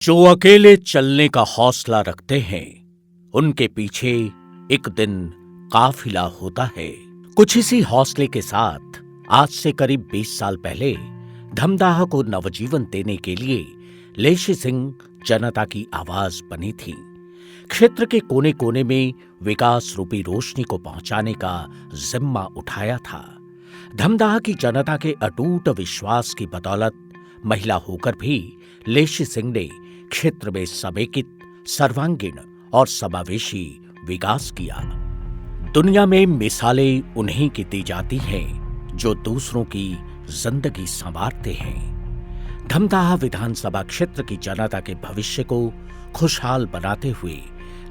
जो अकेले चलने का हौसला रखते हैं, उनके पीछे एक दिन काफिला होता है। कुछ इसी हौसले के साथ आज से करीब 20 साल पहले धमदाहा को नवजीवन देने के लिए लेशी सिंह जनता की आवाज बनी थी। क्षेत्र के कोने कोने में विकास रूपी रोशनी को पहुंचाने का जिम्मा उठाया था। धमदाहा की जनता के अटूट विश्वास की बदौलत महिला होकर भी लेशी सिंह ने क्षेत्र में समेकित, सर्वांगीण और समावेशी विकास किया। दुनिया में मिसालें उन्हीं की दी जाती हैं जो दूसरों की जिंदगी संवारते हैं। धमदाहा विधानसभा क्षेत्र की जनता के भविष्य को खुशहाल बनाते हुए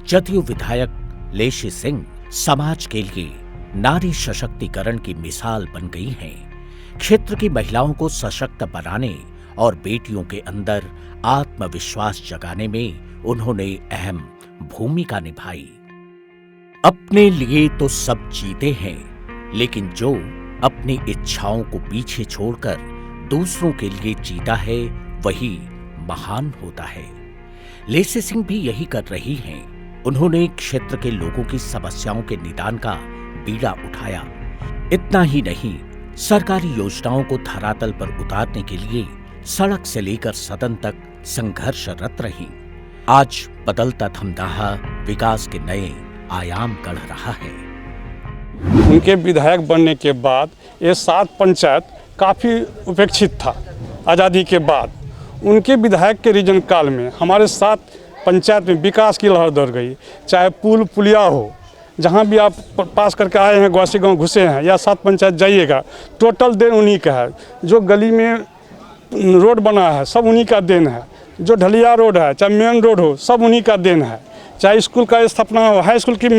जदयू विधायक लेशी सिंह समाज के लिए नारी सशक्तिकरण की मिसाल बन गई हैं। क्षेत्र की महिलाओं को सशक्त बनाने और बेटियों के अंदर आत्मविश्वास जगाने में उन्होंने अहम भूमिका निभाई। अपने लिए तो सब जीते हैं, लेकिन जो अपनी इच्छाओं को पीछे छोड़कर दूसरों के लिए जीता है, वही महान होता है। लेशी सिंह भी यही कर रही हैं। उन्होंने क्षेत्र के लोगों की समस्याओं के निदान का बीड़ा उठाया। इतना ही नहीं, सरकारी योजनाओं को धरातल पर उतारने के लिए सड़क से लेकर सदन तक संघर्षरत रही। आज बदलता धमदाहा विकास के नए आयाम गढ़ रहा है। उनके विधायक बनने के बाद ये 7 पंचायत काफ़ी उपेक्षित था। आज़ादी के बाद उनके विधायक के रीजन काल में हमारे 7 पंचायत में विकास की लहर दौड़ गई। चाहे पुल पुलिया हो, जहाँ भी आप पास करके आए हैं, ग्वासी गांव घुसे हैं या 7 पंचायत जाइएगा, टोटल देन उन्हीं का है। जो गली में रोड बना है सब उन्हीं का देन है। जो ढलिया रोड है, चाहे मेन रोड हो, सब उन्हीं का देन है। चाहे स्कूल का स्थापना हो, हाई स्कूल की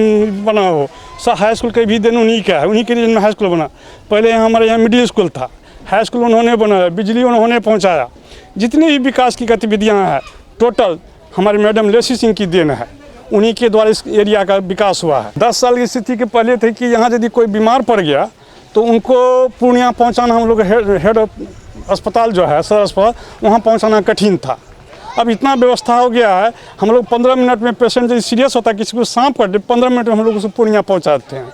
बना हो, सब हाई स्कूल का भी देन उन्हीं का है। उन्हीं के रीजन में हाई स्कूल बना। पहले हमारे यहाँ मिडिल स्कूल था, हाई स्कूल उन्होंने बनाया, बिजली उन्होंने पहुँचाया। जितनी भी विकास की गतिविधियाँ हैं टोटल हमारे मैडम लेशी सिंह की देन है। उन्हीं के द्वारा इस एरिया का विकास हुआ है। 10 साल की स्थिति के पहले थे कि यहाँ यदि कोई बीमार पड़ गया तो उनको पूर्णिया पहुँचाना, हम लोग हेड अस्पताल जो है सदर अस्पताल, वहाँ पहुँचाना कठिन था। अब इतना व्यवस्था हो गया है, हम लोग 15 मिनट में पेशेंट यदि सीरियस होता है, किसी को सांप काट दे, 15 मिनट में हम लोग उसे पूर्णिया पहुँचाते हैं।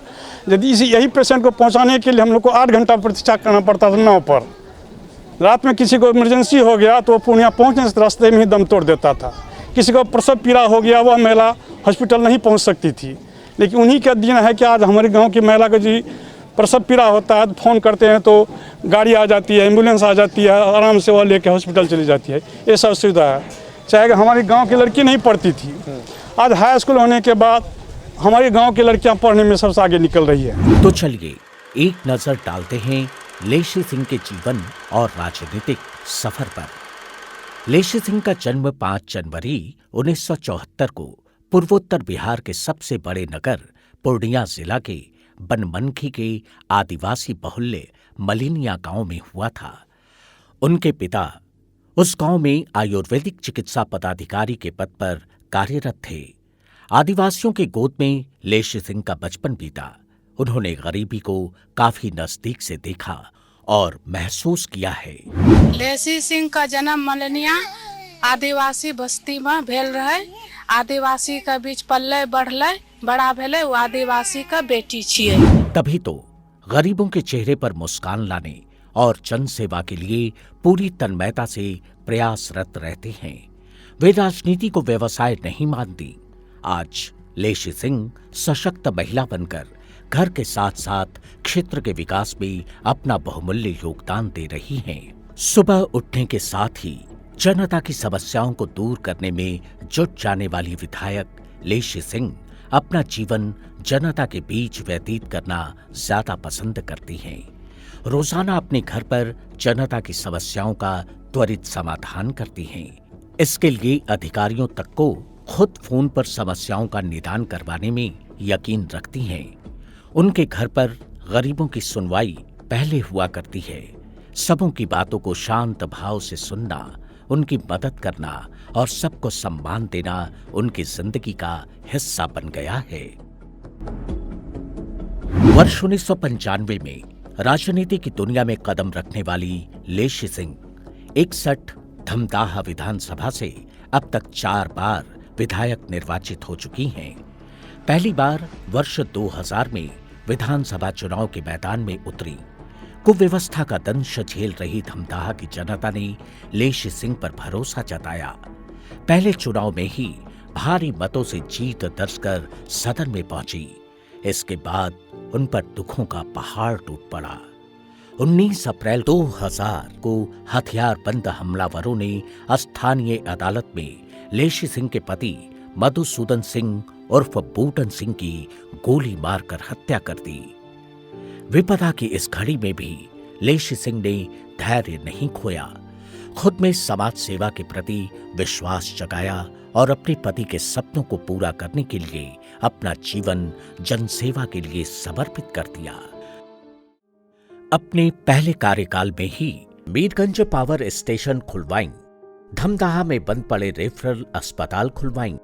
यदि यही पेशेंट को पहुँचाने के लिए हम लोग को 8 घंटा प्रतीक्षा करना पड़ता था नाव पर। रात में किसी को इमरजेंसी हो गया तो पूर्णिया पहुँचने से रास्ते में ही दम तोड़ देता था। किसी को प्रसव पीड़ा हो गया, वह महिला हॉस्पिटल नहीं पहुँच सकती थी। लेकिन उन्हीं का दिन है कि आज हमारे गाँव की महिला को जी प्रसव पीड़ा होता है, फ़ोन करते हैं तो गाड़ी आ जाती है, एम्बुलेंस आ जाती है, आराम से वह लेकर हॉस्पिटल चली जाती है। ये सब सुविधा है। चाहे हमारे गांव की लड़की नहीं पढ़ती थी, आज हाई स्कूल होने के बाद हमारे गांव की लड़कियां पढ़ने में सबसे आगे निकल रही है। तो चलिए एक नजर डालते हैं लेशी सिंह के जीवन और राजनीतिक सफर पर। लेशी सिंह का जन्म 5 जनवरी 1974 को पूर्वोत्तर बिहार के सबसे बड़े नगर पूर्णिया जिला के बनमनखी के आदिवासी बहुल्य मलिनिया गांव में हुआ था। उनके पिता उस गांव में आयुर्वेदिक चिकित्सा पदाधिकारी के पद पर कार्यरत थे। आदिवासियों के गोद में लेशी सिंह का बचपन बीता। उन्होंने गरीबी को काफी नजदीक से देखा और महसूस किया है। लेशी सिंह का जन्म मलिनिया आदिवासी बस्ती में भेल रहे। आदिवासी का बीच पल्ले बढ़ले, बड़ा भेले, वो आदिवासी का बेटी छिए। तभी तो गरीबों के चेहरे पर मुस्कान लाने और जन सेवा के लिए पूरी तन्मयता से प्रयासरत रहते हैं। वे राजनीति को व्यवसाय नहीं मानती। आज लेशी सिंह सशक्त महिला बनकर घर के साथ साथ क्षेत्र के विकास में अपना बहुमूल्य योगदान दे रही हैं। सुबह उठने के साथ ही जनता की समस्याओं को दूर करने में जुट जाने वाली विधायक लेशी सिंह अपना जीवन जनता के बीच व्यतीत करना ज्यादा पसंद करती हैं। रोजाना अपने घर पर जनता की समस्याओं का त्वरित समाधान करती हैं। इसके लिए अधिकारियों तक को खुद फोन पर समस्याओं का निदान करवाने में यकीन रखती हैं। उनके घर पर गरीबों की सुनवाई पहले हुआ करती है। सबों की बातों को शांत भाव से सुनना, उनकी मदद करना और सबको सम्मान देना उनकी जिंदगी का हिस्सा बन गया है। वर्ष 1995 में राजनीति की दुनिया में कदम रखने वाली लेशी सिंह 61 धमदाहा विधानसभा से अब तक 4 बार विधायक निर्वाचित हो चुकी हैं। पहली बार वर्ष 2000 में विधानसभा चुनाव के मैदान में उतरी। कुव्यवस्था का दंश झेल रही धमदाहा की जनता ने लेशी सिंह पर भरोसा जताया। पहले चुनाव में ही भारी मतों से जीत दर्ज कर सदन में पहुंची। इसके बाद उन पर दुखों का पहाड़ टूट पड़ा। 19 अप्रैल 2000 को हथियारबंद हमलावरों ने स्थानीय अदालत में लेशी सिंह के पति मधुसूदन सिंह उर्फ बूटन सिंह की गोली मारकर हत्या कर दी। विपदा की इस घड़ी में भी लेशी सिंह ने धैर्य नहीं खोया। खुद में समाज सेवा के प्रति विश्वास जगाया और अपने पति के सपनों को पूरा करने के लिए अपना जीवन जनसेवा के लिए समर्पित कर दिया। अपने पहले कार्यकाल में ही मीरगंज पावर स्टेशन खुलवाई, धमदाहा में बंद पड़े रेफरल अस्पताल खुलवाई,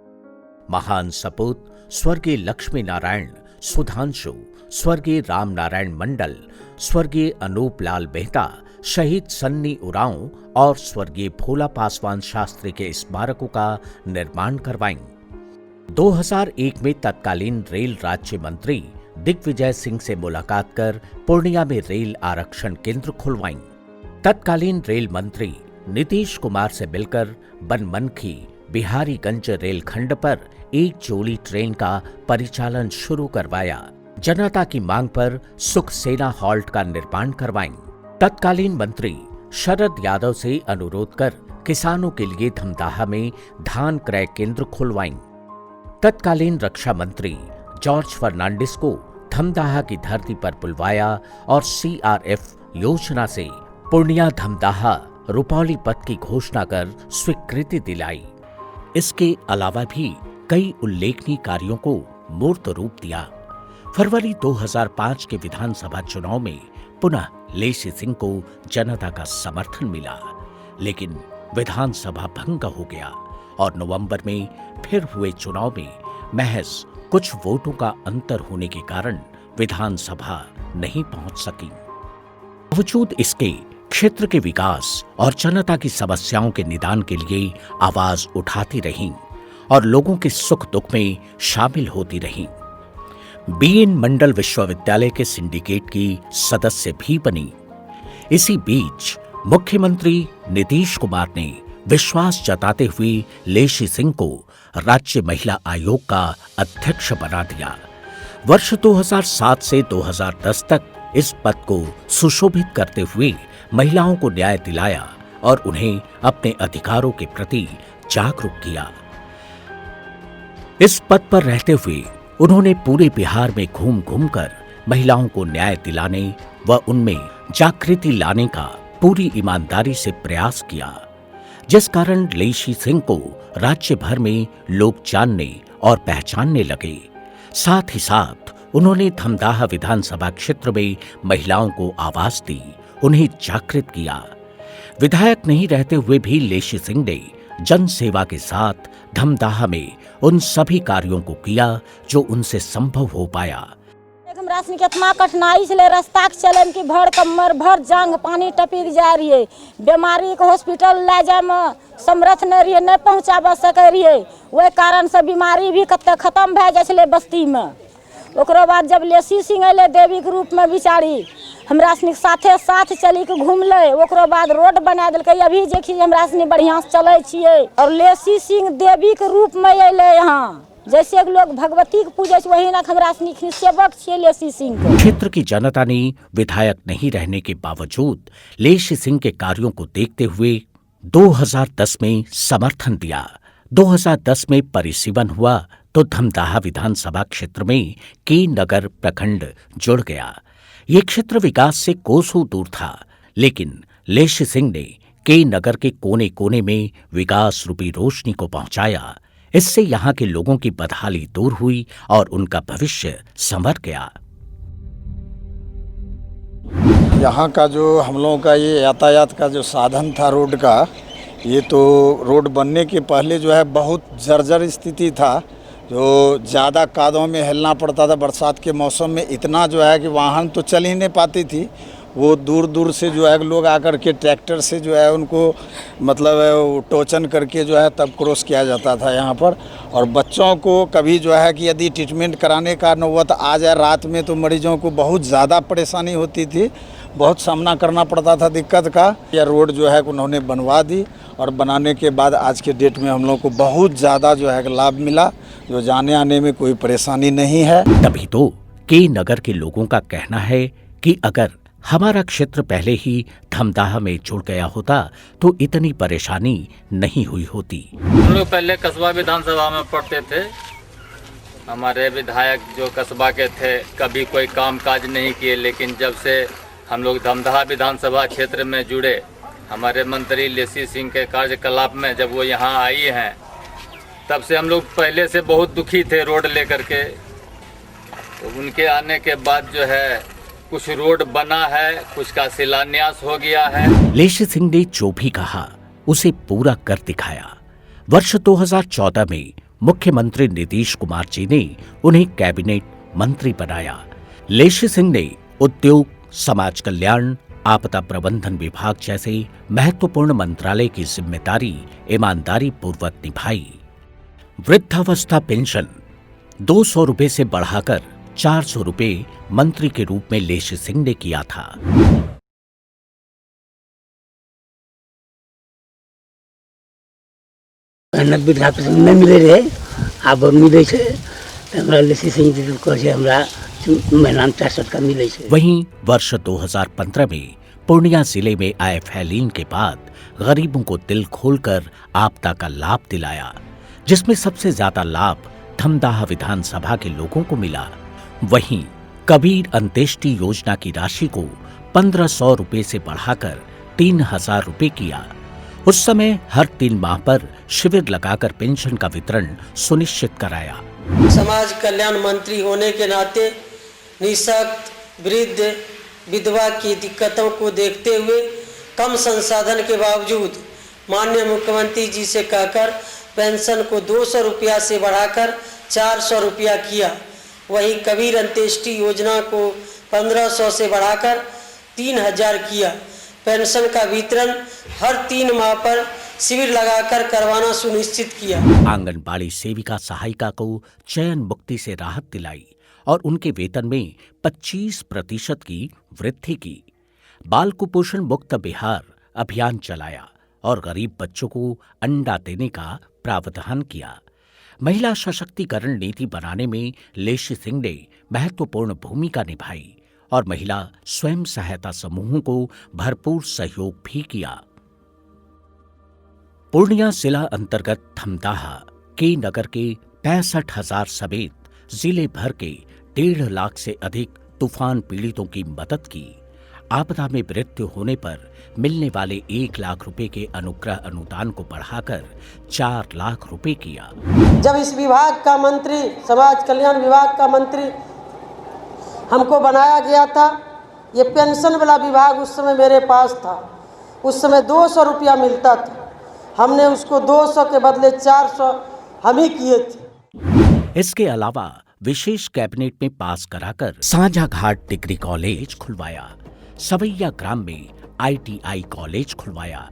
महान सपूत स्वर्गीय लक्ष्मी नारायण सुधांशु, स्वर्गीय राम नारायण मंडल, स्वर्गीय अनूप लाल मेहता, शहीद सन्नी उरांव और स्वर्गीय भोला पासवान शास्त्री के स्मारकों का निर्माण करवाई। 2001 में तत्कालीन रेल राज्य मंत्री दिग्विजय सिंह से मुलाकात कर पूर्णिया में रेल आरक्षण केंद्र खुलवाई। तत्कालीन रेल मंत्री नीतीश कुमार से मिलकर बनमनखी बिहारीगंज रेलखंड पर एक जोड़ी ट्रेन का परिचालन शुरू करवाया। जनता की मांग पर सुखसेना हॉल्ट का निर्माण करवाई। तत्कालीन मंत्री शरद यादव से अनुरोध कर किसानों के लिए धमदाहा में धान क्रय केंद्र खुलवाई। तत्कालीन रक्षा मंत्री जॉर्ज फर्नांडिस को धमदाहा की धरती पर बुलवाया और CRF योजना से पूर्णिया धमदाहा रुपौली पथ की घोषणा कर स्वीकृति दिलाई। इसके अलावा भी कई उल्लेखनीय कार्यों को मूर्त रूप दिया। फरवरी 2005 के विधानसभा चुनाव में पुनः लेशी सिंह को जनता का समर्थन मिला, लेकिन विधानसभा भंग हो गया और नवंबर में फिर हुए चुनाव में महज कुछ वोटों का अंतर होने के कारण विधानसभा नहीं पहुंच सकी। बावजूद इसके क्षेत्र के विकास और जनता की समस्याओं के निदान के लिए आवाज उठाती रहीं और लोगों के सुख दुख में शामिल होती रहीं। BN मंडल विश्वविद्यालय के सिंडिकेट की सदस्य भी बनी। इसी बीच मुख्यमंत्री नीतीश कुमार ने विश्वास जताते हुए लेशी सिंह को राज्य महिला आयोग का अध्यक्ष बना दिया। वर्ष 2007 से 2010 तक इस पद को सुशोभित करते हुए महिलाओं को न्याय दिलाया और उन्हें अपने अधिकारों के प्रति जागरूक किया। इस पद पर रहते हुए उन्होंने पूरे बिहार में घूम घूम कर महिलाओं को न्याय दिलाने व उनमें जागृति लाने का पूरी ईमानदारी से प्रयास किया, जिस कारण लेशी सिंह को राज्य भर में लोग जानने और पहचानने लगे। साथ ही साथ उन्होंने धमदाहा विधानसभा क्षेत्र में महिलाओं को आवाज दी, उन्हें जागृत किया। विधायक नहीं रहते हुए भी लेशी सिंह ने जन सेवा के साथ धमदाहा में उन सभी कार्यों को किया जो उनसे संभव हो पाया। हमरा सनी केतना कठिनाई छले रास्ता के चले की भर कमर भर जांग पानी टपक जा रही है, बीमारी के हॉस्पिटल ले जाए में समर्थ नहीं रहिए, नहीं पहुंचाबा सके रहिए। वही कारण से बीमारी भी कते खत्म भए जाए छले बस्ती में। ओकरो बाद जब लेशी सिंह अले देवी के रूप में बिचारी हमरा सनी साथे साथ चली के घूमले, ओकरो बाद रोड बना देलकै। अभी देखी हमरा सनी बढ़िया से चले छिए और लेशी सिंह देवी के रूप में अले। यहाँ जैसे लोग भगवती के पूजे वही ना हमरा सनी सेवक छिए लेशी सिंह के। क्षेत्र की जनता ने विधायक नहीं रहने के बावजूद लेशी सिंह के कार्यों को देखते हुए 2010 में समर्थन दिया। 2010 में परिसीमन हुआ तो धमदाहा विधानसभा क्षेत्र में के नगर प्रखंड जुड़ गया। ये क्षेत्र विकास से कोसों दूर था, लेकिन लेशी सिंह ने के नगर के कोने कोने में विकास रूपी रोशनी को पहुंचाया। इससे यहाँ के लोगों की बदहाली दूर हुई और उनका भविष्य संवर गया। यहाँ का जो हम लोगों का ये यातायात का जो साधन था रोड का, ये तो रोड बनने के पहले जो है बहुत जर्जर स्थिति था, जो ज़्यादा कादों में हिलना पड़ता था। बरसात के मौसम में इतना जो है कि वाहन तो चल ही नहीं पाती थी वो दूर दूर से जो है लोग आकर के ट्रैक्टर से जो है उनको मतलब वो टोचन करके जो है तब क्रॉस किया जाता था यहाँ पर। और बच्चों को कभी जो है कि यदि ट्रीटमेंट कराने का नौबत आ जाए रात में तो मरीजों को बहुत ज़्यादा परेशानी होती थी, बहुत सामना करना पड़ता था दिक्कत का। यह रोड जो है उन्होंने बनवा दी और बनाने के बाद आज के डेट में हम लोग को बहुत ज़्यादा जो है लाभ मिला, जो जाने आने में कोई परेशानी नहीं है। तभी तो के नगर के लोगों का कहना है कि अगर हमारा क्षेत्र पहले ही धमदाहा में जुड़ गया होता तो इतनी परेशानी नहीं हुई होती। हम लोग पहले कस्बा विधानसभा में पढ़ते थे। हमारे विधायक जो कस्बा के थे कभी कोई काम काज नहीं किए, लेकिन जब से हम लोग धमदाहा विधानसभा क्षेत्र में जुड़े, हमारे मंत्री लेसी सिंह के कार्यकलाप में जब वो यहाँ आई हैं, तब से हम लोग पहले से बहुत दुखी थे रोड लेकर के। तो उनके आने के बाद जो है कुछ रोड बना है, कुछ का शिलान्यास हो गया है। लेसी सिंह ने जो भी कहा उसे पूरा कर दिखाया। वर्ष 2014 में मुख्यमंत्री नीतीश कुमार जी ने उन्हें कैबिनेट मंत्री बनाया। लेसी सिंह ने उद्योग, समाज कल्याण, आपदा प्रबंधन विभाग जैसे महत्वपूर्ण मंत्रालय की जिम्मेदारी ईमानदारी पूर्वक निभाई। वृद्धावस्था पेंशन 200 रुपए से बढ़ाकर 400 रुपए मंत्री के रूप में लेसी सिंह ने किया था। विधायक नहीं मिले रहे, अब मिले छे। हमरा लेसी सिंह जी को हमरा महीना में 400 का मिले छे। वहीं वर्ष 2015 में पूर्णिया जिले में आए फैलीन के बाद गरीबों को दिल खोलकर आपदा का लाभ दिलाया, जिसमें सबसे ज्यादा लाभ धमदाहा विधानसभा के लोगों को मिला। वहीं कबीर अंत्येष्टि योजना की राशि को 1500 रुपए से बढ़ाकर 3000 रुपए किया। उस समय हर 3 माह पर शिविर लगाकर पेंशन का वितरण सुनिश्चित कराया। समाज कल्याण मंत्री होने के नाते निःशक्त, वृद्ध, विधवा की दिक्कतों को देखते हुए कम संसाधन के बावजूद माननीय मुख्यमंत्री जी से कहकर पेंशन को 200 रुपया से बढ़ाकर 400 रुपया किया। वहीं कबीर अंत्येष्टि योजना को 1500 से बढ़ाकर 3000 किया। पेंशन का वितरण हर 3 माह पर शिविर लगाकर करवाना सुनिश्चित किया। आंगनबाड़ी सेविका सहायिका को चयन मुक्ति से राहत दिलाई और उनके वेतन में 25% की वृद्धि की। बाल कुपोषण मुक्त बिहार अभियान चलाया और गरीब बच्चों को अंडा देने का प्रावधान किया। महिला सशक्तिकरण नीति बनाने में लेसी सिंह ने महत्वपूर्ण भूमिका निभाई और महिला स्वयं सहायता समूहों को भरपूर सहयोग भी किया। पूर्णिया जिला अंतर्गत धमदाहा के नगर के 65,000 समेत जिले भर के 1.5 लाख से अधिक तूफान पीड़ितों की मदद की। आपदा में मृत्यु होने पर मिलने वाले 1 लाख रुपए के अनुग्रह अनुदान को बढ़ाकर 4 लाख रुपए किया। जब इस विभाग का मंत्री, समाज कल्याण विभाग का मंत्री हमको बनाया गया था, ये पेंशन वाला विभाग उस समय मेरे पास था। उस समय 200 रुपया मिलता था, हमने उसको 200 के बदले 400 हम ही किए थे। इसके अलावा विशेष कैबिनेट में पास कराकर साझा घाट डिग्री कॉलेज खुलवाया, सवैया ग्राम में ITI कॉलेज खुलवाया।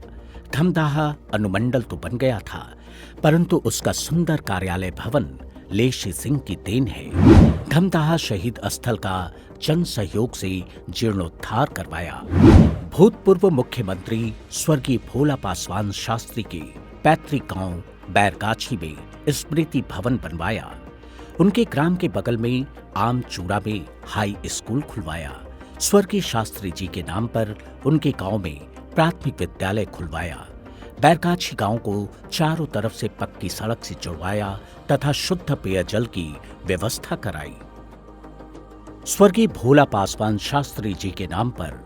धमदाहा अनुमंडल तो बन गया था, परंतु उसका सुंदर कार्यालय भवन लेसी सिंह की देन है। धमदाहा शहीद स्थल का जन सहयोग से जीर्णोद्धार करवाया। भूतपूर्व मुख्यमंत्री स्वर्गीय भोला पासवान शास्त्री के पैतृक गांव बैरगाछी में स्मृति भवन बनवाया। उनके ग्राम के बगल में आमचूड़ा में हाई स्कूल खुलवाया। स्वर्गीय शास्त्री जी के नाम पर उनके गांव में प्राथमिक विद्यालय खुलवाया। बैरगाछी गांव को चारों तरफ से पक्की सड़क से जुड़वाया तथा शुद्ध पेयजल की व्यवस्था कराई। स्वर्गीय भोला पासवान शास्त्री जी के नाम पर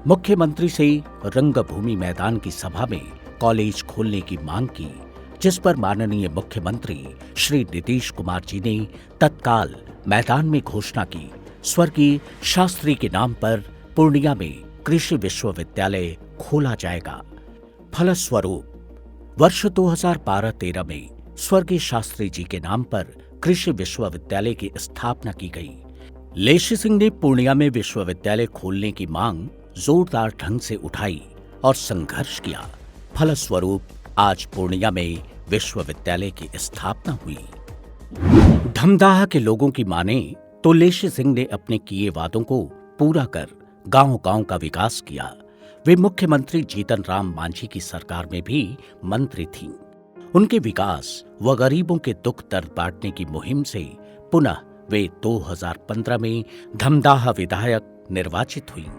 मुख्यमंत्री से रंगभूमि मैदान की सभा में कॉलेज खोलने की मांग की, जिस पर माननीय मुख्यमंत्री श्री नीतीश कुमार जी ने तत्काल मैदान में घोषणा की, स्वर्गीय शास्त्री के नाम पर पूर्णिया में कृषि विश्वविद्यालय खोला जाएगा। फलस्वरूप वर्ष 2012-13 में स्वर्गीय शास्त्री जी के नाम पर कृषि विश्वविद्यालय की स्थापना की गई। लेसी सिंह ने पूर्णिया में विश्वविद्यालय खोलने की मांग जोरदार ढंग से उठाई और संघर्ष किया। फलस्वरूप आज पूर्णिया में विश्वविद्यालय की स्थापना हुई। धमदाहा के लोगों की माने तो लेशी सिंह ने अपने किए वादों को पूरा कर गांव-गांव का विकास किया। वे मुख्यमंत्री जीतन राम मांझी की सरकार में भी मंत्री थीं। उनके विकास व गरीबों के दुख दर्द बांटने की मुहिम से पुनः वे 2015 में धमदाहा विधायक निर्वाचित हुईं।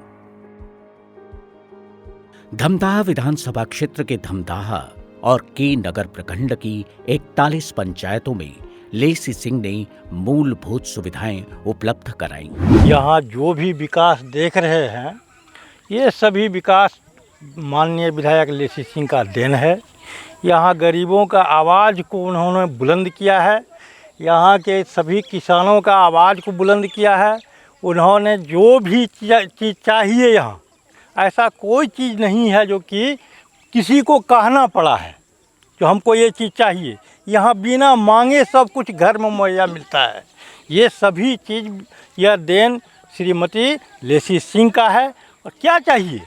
धमदाहा विधानसभा क्षेत्र के धमदाहा और के नगर प्रखंड की 41 पंचायतों में लेसी सिंह ने मूलभूत सुविधाएं उपलब्ध कराईं। यहाँ जो भी विकास देख रहे हैं ये सभी विकास माननीय विधायक लेसी सिंह का देन है। यहाँ गरीबों का आवाज़ को उन्होंने बुलंद किया है। यहाँ के सभी किसानों का आवाज़ को बुलंद किया है। उन्होंने जो भी चीज़ चाहिए यहाँ, ऐसा कोई चीज़ नहीं है जो कि किसी को कहना पड़ा है जो हमको ये चीज़ चाहिए। यहाँ बिना मांगे सब कुछ घर में मुहैया मिलता है। ये सभी चीज़ यह देन श्रीमती लेसी सिंह का है। और क्या चाहिए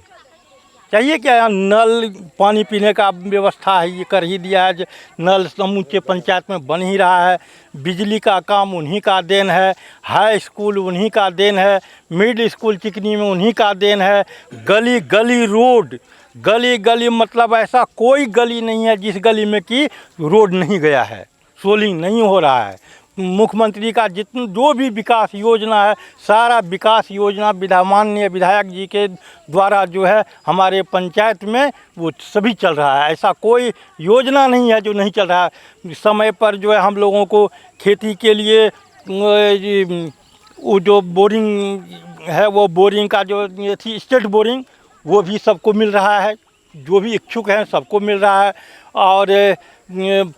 क्या? यहाँ नल पानी पीने का व्यवस्था है, ये कर ही दिया है। नल समूचे पंचायत में बन ही रहा है। बिजली का काम उन्हीं का देन है। हाई स्कूल उन्हीं का देन है। मिडिल स्कूल चिकनी में उन्हीं का देन है। गली गली रोड, गली गली मतलब ऐसा कोई गली नहीं है जिस गली में कि रोड नहीं गया है, सोलिंग नहीं हो रहा है। मुख्यमंत्री का जितना जो भी विकास योजना है, सारा विकास योजना माननीय विधायक जी के द्वारा जो है हमारे पंचायत में वो सभी चल रहा है। ऐसा कोई योजना नहीं है जो नहीं चल रहा है। समय पर जो है हम लोगों को खेती के लिए वो जो बोरिंग है, वो बोरिंग का जो थी स्टेट बोरिंग, वो भी सबको मिल रहा है। जो भी इच्छुक हैं सबको मिल रहा है। और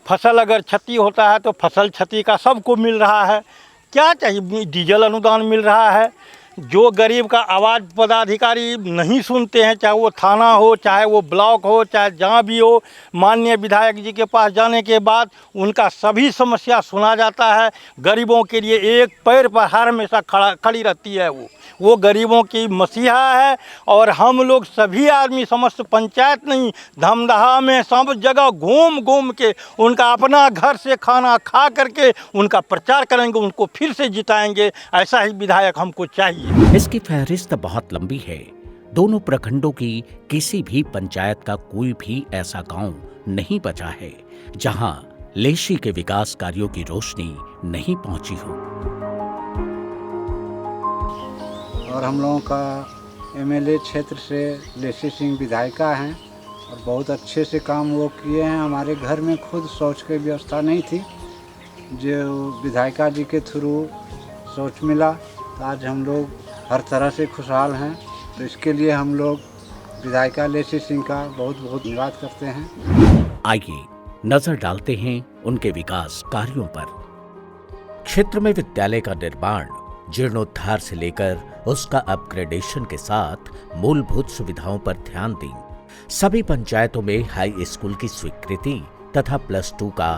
फसल अगर क्षति होता है तो फसल क्षति का सबको मिल रहा है। क्या चाहिए? डीजल अनुदान मिल रहा है। जो गरीब का आवाज़ पदाधिकारी नहीं सुनते हैं, चाहे वो थाना हो, चाहे वो ब्लॉक हो, चाहे जहाँ भी हो, माननीय विधायक जी के पास जाने के बाद उनका सभी समस्या सुना जाता है। गरीबों के लिए एक पैर पर हर हमेशा खड़ी रहती है। वो गरीबों की मसीहा है। और हम लोग सभी आदमी समस्त पंचायत नहीं, धमदाहा में सब जगह घूम घूम के उनका अपना घर से खाना खा करके उनका प्रचार करेंगे, उनको फिर से जिताएंगे। ऐसा ही विधायक हमको चाहिए। इसकी फहरिस्त बहुत लंबी है। दोनों प्रखंडों की किसी भी पंचायत का कोई भी ऐसा गांव नहीं बचा है जहां लेशी के विकास कार्यों की रोशनी नहीं पहुंची हो। और हम लोगों का एमएलए क्षेत्र से लेसी सिंह विधायिका हैं और बहुत अच्छे से काम वो किए हैं। हमारे घर में खुद शौच की व्यवस्था नहीं थी, जो विधायिका जी के थ्रू शौच मिला, तो आज हम लोग हर तरह से खुशहाल हैं। तो इसके लिए हम लोग विधायिका लेसी सिंह का बहुत बहुत धन्यवाद करते हैं। आइए नजर डालते हैं उनके विकास कार्यों पर। क्षेत्र में विद्यालय का निर्माण, जीर्णोद्धार से लेकर उसका अपग्रेडेशन के साथ मूलभूत सुविधाओं पर ध्यान दें। सभी पंचायतों में हाई स्कूल की स्वीकृति तथा +2 का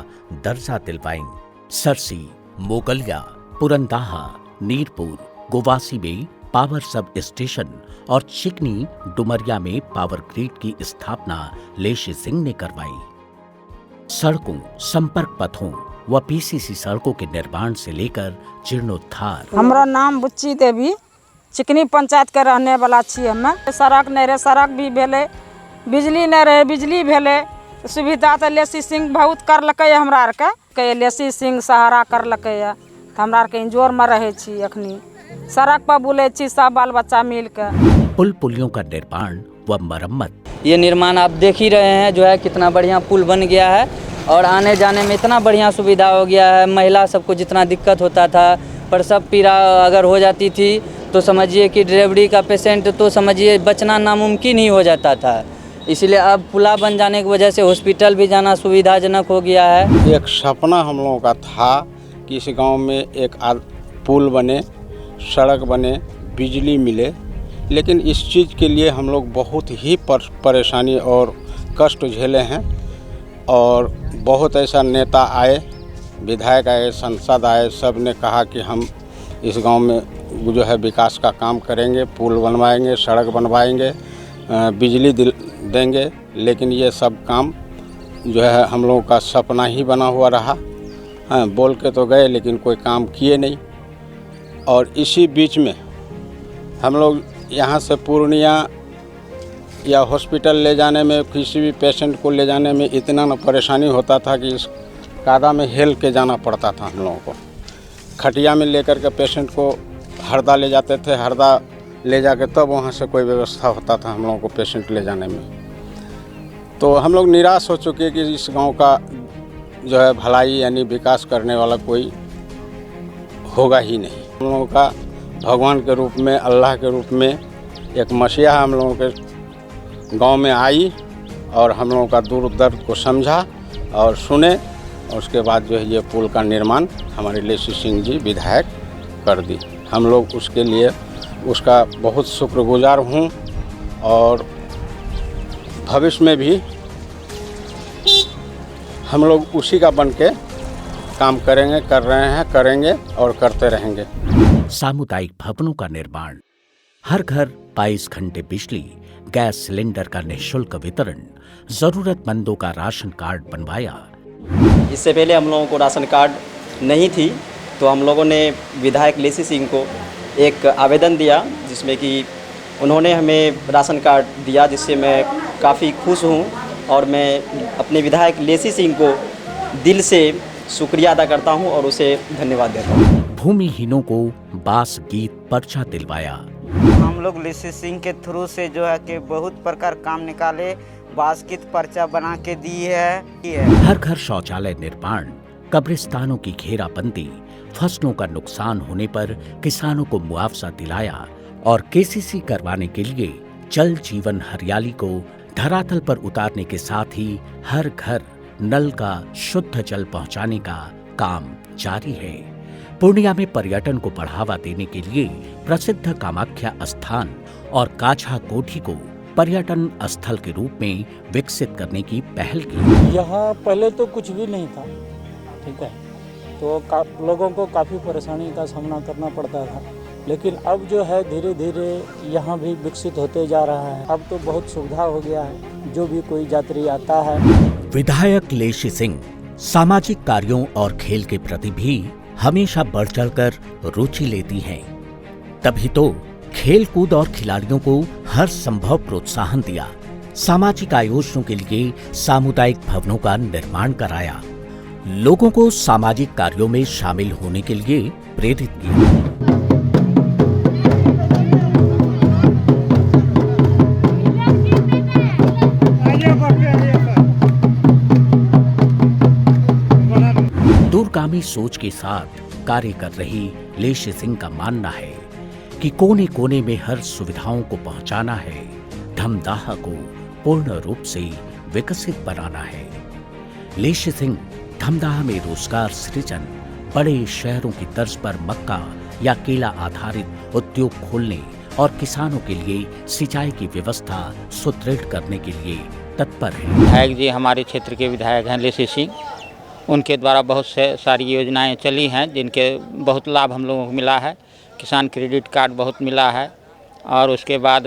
दर्जा दिलवाएं। सरसी, मोगलिया, पुरंदाहा, नीरपुर, गोवासी में पावर सब स्टेशन और चिकनी डुमरिया में पावर ग्रिड की स्थापना लेशी सिंह ने करवाई। सड़कों, संपर्क पथों व पीसीसी सड़कों के निर्माण से लेकर जीर्णोद्धार। हमारा नाम बुच्ची देवी, चिकनी पंचायत के रहने वाला छी। हमें सड़क नहीं रहे, सड़क भी भेले, बिजली नहीं रहे, बिजली भेले। सुविधा तो लेसी सिंह बहुत करलकै हमरा आरके। लेसी सिंह सहारा करलकै। हमरा आरके इंजोर में रहे छी। अखनी सड़क पर बुले छी सब बाल बच्चा मिल के। पुल पुलियों का निर्माण व मरम्मत। ये निर्माण आप देख ही रहे हैं जो है कितना बढ़िया पुल बन गया है और आने जाने में इतना बढ़िया सुविधा हो गया है। महिला सबको जितना दिक्कत होता था, प्रसव पीड़ा अगर हो जाती थी तो समझिए कि डिलीवरी का पेशेंट तो समझिए बचना नामुमकिन ही हो जाता था। इसलिए अब पुला बन जाने की वजह से हॉस्पिटल भी जाना सुविधाजनक हो गया है। एक सपना हम लोगों का था कि इस गांव में एक पुल बने, सड़क बने, बिजली मिले, लेकिन इस चीज़ के लिए हम लोग बहुत ही परेशानी और कष्ट झेले हैं। और बहुत ऐसा नेता आए, विधायक आए, सांसद आए, सब ने कहा कि हम इस गांव में जो है विकास का काम करेंगे, पुल बनवाएंगे, सड़क बनवाएंगे, बिजली देंगे। लेकिन ये सब काम जो है हम लोगों का सपना ही बना हुआ रहा। हाँ, बोल के तो गए लेकिन कोई काम किए नहीं। और इसी बीच में हम लोग यहाँ से पूर्णिया या हॉस्पिटल ले जाने में, किसी भी पेशेंट को ले जाने में इतना न परेशानी होता था कि इस कादा में हेल के जाना पड़ता था हम लोगों को। खटिया में लेकर के पेशेंट को हरदा ले जाते थे, हरदा ले जाके तब वहाँ से कोई व्यवस्था होता था हम लोगों को पेशेंट ले जाने में। तो हम लोग निराश हो चुके कि इस गांव का जो है भलाई यानी विकास करने वाला कोई होगा ही नहीं। हम लोगों का भगवान के रूप में, अल्लाह के रूप में एक मसीहा हम लोगों के गांव में आई और हम लोगों का दुख दर्द को समझा और सुने, और उसके बाद जो है ये पुल का निर्माण हमारे लेसी सिंह जी विधायक कर दी। हम लोग उसके लिए उसका बहुत शुक्रगुजार हूँ और भविष्य में भी हम लोग उसी का बन के काम करेंगे, कर रहे हैं, करेंगे और करते रहेंगे। सामुदायिक भवनों का निर्माण, हर घर 22 घंटे बिजली, गैस सिलेंडर का निःशुल्क वितरण, जरूरतमंदों का राशन कार्ड बनवाया। इससे पहले हम लोगों को राशन कार्ड नहीं थी, तो हम लोगों ने विधायक लेसी सिंह को एक आवेदन दिया जिसमें कि उन्होंने हमें राशन कार्ड दिया, जिससे मैं काफ़ी खुश हूँ और मैं अपने विधायक लेसी सिंह को दिल से शुक्रिया अदा करता हूँ और उसे धन्यवाद देता हूँ। भूमिहीनों को बास गीत पर्चा दिलवाया। हम लोग लेसी सिंह के थ्रू से जो है कि बहुत प्रकार काम निकाले, बास्कित पर्चा बना के दी है। हर घर शौचालय निर्माण, कब्रिस्तानों की घेराबंदी, फसलों का नुकसान होने पर किसानों को मुआवजा दिलाया और केसीसी करवाने के लिए जल जीवन हरियाली को धरातल पर उतारने के साथ ही हर घर नल का शुद्ध जल पहुंचाने का काम जारी है। पूर्णिया में पर्यटन को बढ़ावा देने के लिए प्रसिद्ध कामाख्या स्थान और काछा कोठी को पर्यटन स्थल के रूप में विकसित करने की पहल की। यहाँ पहले तो कुछ भी नहीं था, ठीक है, तो लोगों को काफ़ी परेशानी का सामना करना पड़ता था, लेकिन अब जो है धीरे धीरे यहाँ भी विकसित होते जा रहा है। अब तो बहुत सुविधा हो गया है, जो भी कोई यात्री आता है। विधायक लेसी सिंह सामाजिक कार्यों और खेल के प्रति भी हमेशा बढ़ चढ़कर रुचि लेती हैं। तभी तो खेल कूद और खिलाड़ियों को हर संभव प्रोत्साहन दिया, सामाजिक आयोजनों के लिए सामुदायिक भवनों का निर्माण कराया, लोगों को सामाजिक कार्यों में शामिल होने के लिए प्रेरित किया। दूरगामी सोच के साथ कार्य कर रही लेसी सिंह का मानना है कि कोने कोने में हर सुविधाओं को पहुंचाना है, धमदाहा को पूर्ण रूप से विकसित बनाना है। लेसी सिंह धमदाहा में रोजगार सृजन, बड़े शहरों की तर्ज पर मक्का या केला आधारित उद्योग खोलने और किसानों के लिए सिंचाई की व्यवस्था सुदृढ़ करने के लिए तत्पर है। विधायक जी हमारे क्षेत्र के विधायक हैं लेसी सिंह, उनके द्वारा बहुत से सारी योजनाएं चली हैं जिनके बहुत लाभ हम लोगों को मिला है। किसान क्रेडिट कार्ड बहुत मिला है और उसके बाद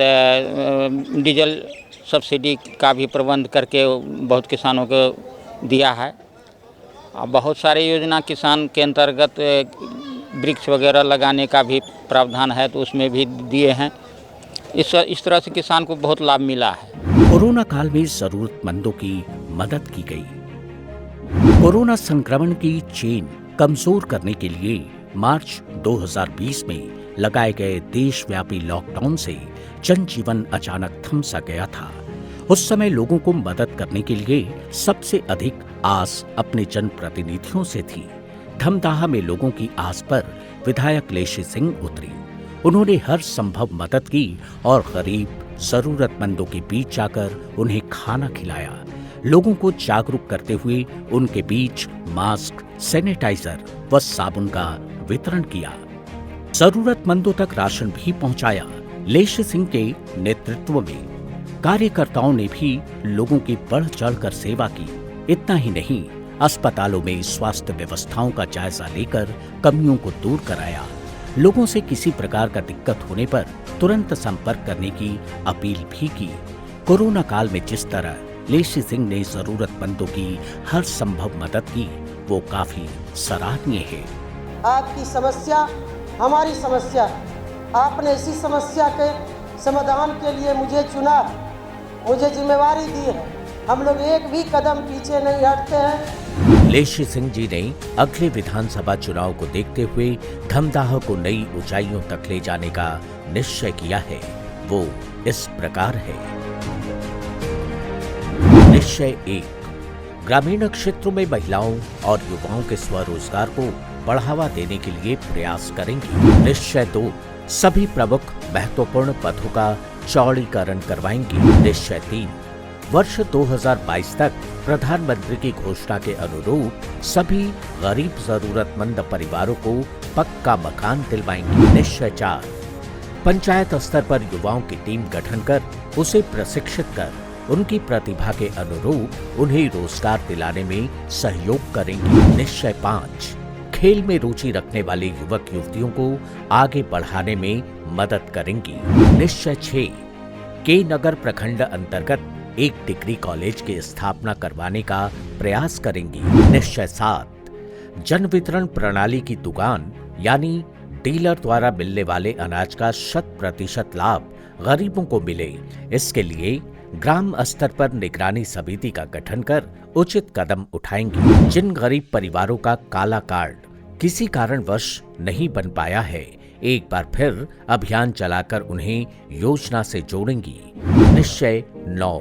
डीजल सब्सिडी का भी प्रबंध करके बहुत किसानों को दिया है। बहुत सारे योजना किसान के अंतर्गत वृक्ष वगैरह लगाने का भी प्रावधान है, तो उसमें भी दिए हैं। इस तरह से किसान को बहुत लाभ मिला है। कोरोना काल में जरूरतमंदों की मदद की गई। कोरोना संक्रमण की चेन कमजोर करने के लिए मार्च 2020 में लगाए गए देशव्यापी लॉकडाउन से जनजीवन अचानक थम सा गया था। उस समय लोगों को मदद करने के लिए सबसे अधिक आस अपने जनप्रतिनिधियों से थी। धमदाहा में लोगों की आस पर विधायक लेसी सिंह उतरी। उन्होंने हर संभव मदद की और गरीब जरूरतमंदों के बीच जाकर उन्हें खाना खिलाया। लोगों को जागरूक करते हुए उनके बीच मास्क, सैनिटाइजर व साबुन का वितरण किया। जरूरतमंदों तक राशन भी पहुंचाया। लेसी सिंह के नेतृत्व में कार्यकर्ताओं ने भी लोगों की बढ़ चढ़कर सेवा की। इतना ही नहीं, अस्पतालों में स्वास्थ्य व्यवस्थाओं का जायजा लेकर कमियों को दूर कराया। लोगों से किसी प्रकार का दिक्कत होने पर तुरंत संपर्क करने की अपील भी की। कोरोना काल में जिस तरह लेसी सिंह ने जरूरतमंदों की हर संभव मदद की, वो काफी सराहनीय है। आपकी समस्या हमारी समस्या है। आपने इसी समस्या के समाधान के लिए मुझे चुना, मुझे जिम्मेवारी दी है। हम लोग एक भी कदम पीछे नहीं हटते हैं। लेसी सिंह जी ने अगले विधानसभा चुनाव को देखते हुए धमदाह को नई ऊंचाइयों तक ले जाने का निश्चय किया है। वो इस प्रकार है। निश्चय 1, ग्रामीण क्षेत्रों में महिलाओं और युवाओं के स्वरोजगार को बढ़ावा देने के लिए प्रयास करेंगी। निश्चय 2, सभी प्रमुख महत्वपूर्ण पथों का चौड़ीकरण करवाएंगी। निश्चय 3, वर्ष 2022 तक प्रधानमंत्री की घोषणा के अनुरूप सभी गरीब जरूरतमंद परिवारों को पक्का मकान दिलवाएंगी। निश्चय 4, पंचायत स्तर पर युवाओं की टीम गठन कर उसे प्रशिक्षित कर उनकी प्रतिभा के अनुरूप उन्हें रोजगार दिलाने में सहयोग करेंगी। निश्चय 5, खेल में रुचि रखने वाले युवक युवतियों को आगे बढ़ाने में मदद करेंगी। निश्चय 6, के नगर प्रखंड अंतर्गत एक डिग्री कॉलेज की स्थापना करवाने का प्रयास करेंगी। निश्चय 7, जन वितरण प्रणाली की दुकान यानी डीलर द्वारा मिलने वाले अनाज का 100% लाभ गरीबों को मिले, इसके लिए ग्राम स्तर पर निगरानी समिति का गठन कर उचित कदम उठाएंगी। जिन गरीब परिवारों का काला कार्ड किसी कारणवश नहीं बन पाया है, एक बार फिर अभियान चलाकर उन्हें योजना से जोड़ेंगी। निश्चय 9,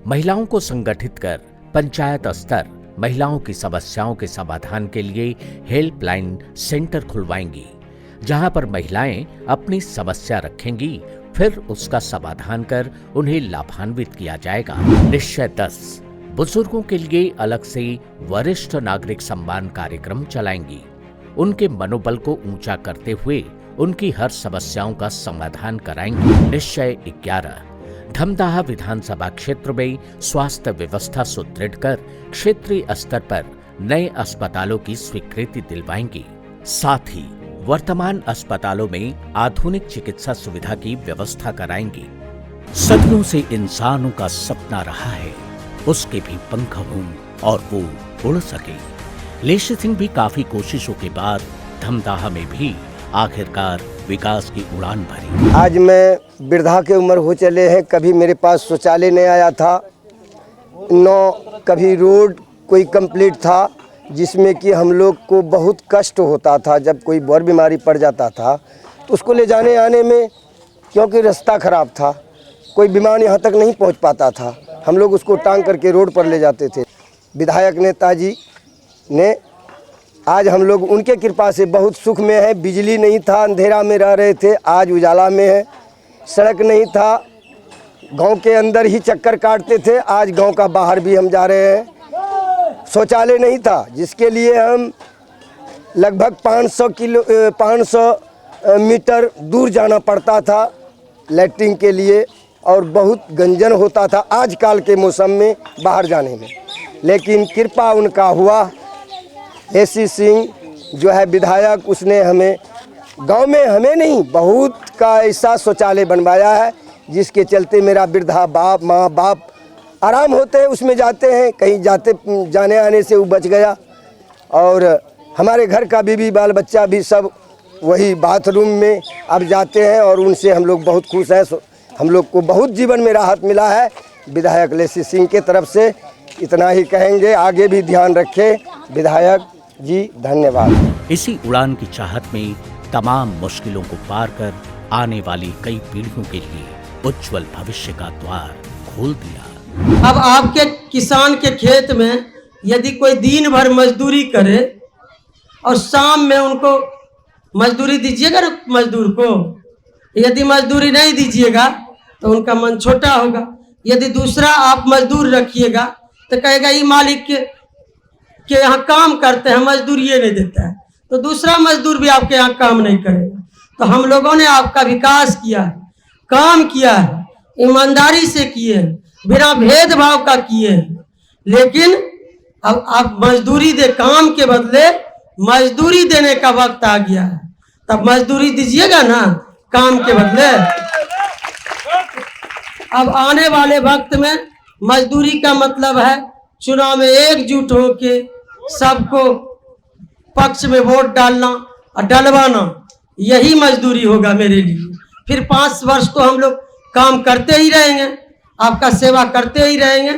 महिलाओं को संगठित कर पंचायत स्तर महिलाओं की समस्याओं के समाधान के लिए हेल्पलाइन सेंटर खुलवाएंगी, जहां पर महिलाएं अपनी समस्या रखेंगी, फिर उसका समाधान कर उन्हें लाभान्वित किया जाएगा। निश्चय 10, बुजुर्गों के लिए अलग से वरिष्ठ नागरिक सम्मान कार्यक्रम चलाएंगी। उनके मनोबल को ऊंचा करते हुए उनकी हर समस्याओं का समाधान कराएंगी। निश्चय 11, धमदाहा विधानसभा क्षेत्र में स्वास्थ्य व्यवस्था सुदृढ़ कर क्षेत्रीय स्तर पर नए अस्पतालों की स्वीकृति दिलवाएंगी। साथ ही वर्तमान अस्पतालों में आधुनिक चिकित्सा सुविधा की व्यवस्था कराएंगी। सदियों से इंसानों का सपना रहा है उसके भी पंख हों और वो उड़ सके। लेसी सिंह भी काफी कोशिशों के बाद धमदाहा में भी आखिरकार विकास की उड़ान भरी। आज मैं वृद्धा के उम्र हो चले हैं, कभी मेरे पास शौचालय नहीं आया था, न कभी रोड कोई कंप्लीट था, जिसमें कि हम लोग को बहुत कष्ट होता था। जब कोई बड़ बीमारी पड़ जाता था तो उसको ले जाने आने में, क्योंकि रास्ता खराब था, कोई बीमार यहाँ तक नहीं पहुँच पाता था, हम लोग उसको टांग करके रोड पर ले जाते थे। विधायक नेताजी ने आज हम लोग उनके कृपा से बहुत सुख में है। बिजली नहीं था, अंधेरा में रह रहे थे, आज उजाला में है। सड़क नहीं था, गांव के अंदर ही चक्कर काटते थे, आज गांव का बाहर भी हम जा रहे हैं। शौचालय नहीं था, जिसके लिए हम लगभग 500 मीटर दूर जाना पड़ता था लैट्रिन के लिए, और बहुत गंजन होता था आजकल के मौसम में बाहर जाने में। लेकिन कृपा उनका हुआ, लेसी सिंह जो है विधायक, उसने हमें गांव में, हमें नहीं बहुत का ऐसा शौचालय बनवाया है, जिसके चलते मेरा वृद्धा बाप माँ बाप आराम होते हैं, उसमें जाते हैं, कहीं जाने आने से वो बच गया। और हमारे घर का बीवी बाल बच्चा भी सब वही बाथरूम में अब जाते हैं, और उनसे हम लोग बहुत खुश हैं। हम लोग को बहुत जीवन में राहत मिला है विधायक लेसी सिंह के तरफ से। इतना ही कहेंगे, आगे भी ध्यान रखें विधायक जी, धन्यवाद। इसी उड़ान की चाहत में तमाम मुश्किलों को पार कर आने वाली कई पीढ़ियों के लिए उज्जवल भविष्य का द्वार खोल दिया। अब आपके किसान के खेत में यदि कोई दिन भर मजदूरी करे और शाम में उनको मजदूरी दीजिएगा ना, मजदूर को यदि मजदूरी नहीं दीजिएगा तो उनका मन छोटा होगा। यदि दूसरा आप मजदूर रखिएगा तो कहेगा ये मालिक के यहाँ काम करते हैं, मजदूरी ये नहीं देता है, तो दूसरा मजदूर भी आपके यहाँ काम नहीं करेगा। तो हम लोगों ने आपका विकास किया है, काम किया है, ईमानदारी से किए, बिना भेदभाव का किए। लेकिन अब आप मजदूरी दे, काम के बदले मजदूरी देने का वक्त आ गया है। तब मजदूरी दीजिएगा ना काम के बदले। अब आने वाले वक्त में मजदूरी का मतलब है चुनाव में एकजुट होके सबको पक्ष में वोट डालना और डलवाना, यही मजदूरी होगा मेरे लिए। फिर 5 वर्ष तो हम लोग काम करते ही रहेंगे, आपका सेवा करते ही रहेंगे।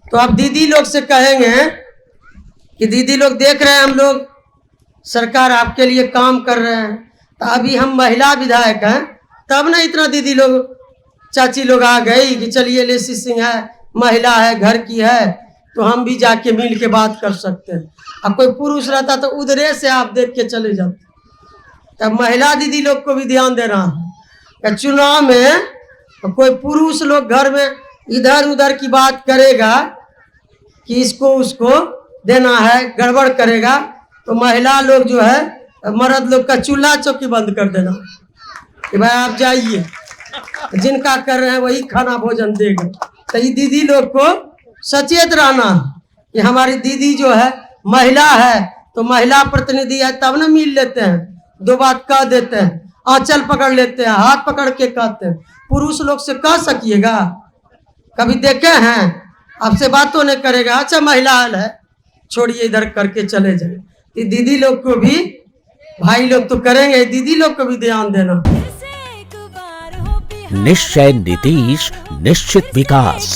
तो अब दीदी लोग से कहेंगे कि दीदी लोग देख रहे हैं हम लोग सरकार आपके लिए काम कर रहे हैं, तो अभी हम महिला विधायक हैं तब ना इतना दीदी लोग चाची लोग आ गई कि चलिए लेसी सिंह है, महिला है, घर की है, तो हम भी जाके मिल के बात कर सकते हैं। अब कोई पुरुष रहता तो उधरे से आप देख के चले जाते। तब महिला दीदी लोग को भी ध्यान देना है कि चुनाव में कोई पुरुष लोग घर में इधर उधर की बात करेगा कि इसको उसको देना है, गड़बड़ करेगा, तो महिला लोग जो है मर्द लोग का चूल्हा चौकी बंद कर देना कि भाई आप जाइए, जिनका कर रहे हैं वही खाना भोजन देगा। तो ये दीदी लोग को सचेत रहना कि हमारी दीदी जो है महिला है, तो महिला प्रतिनिधि है तब ना मिल लेते हैं, 2 बात कह देते हैं, आंचल पकड़ लेते हैं, हाथ पकड़ के कहते हैं। पुरुष लोग से कह सकिएगा, कभी देखे हैं? आपसे बातों नहीं करेगा, अच्छा महिला है छोड़िए इधर करके चले जाए। ये दीदी लोग को भी, भाई लोग तो करेंगे, दीदी लोग को भी ध्यान देना। निश्चय नीतीश, निश्चित विकास।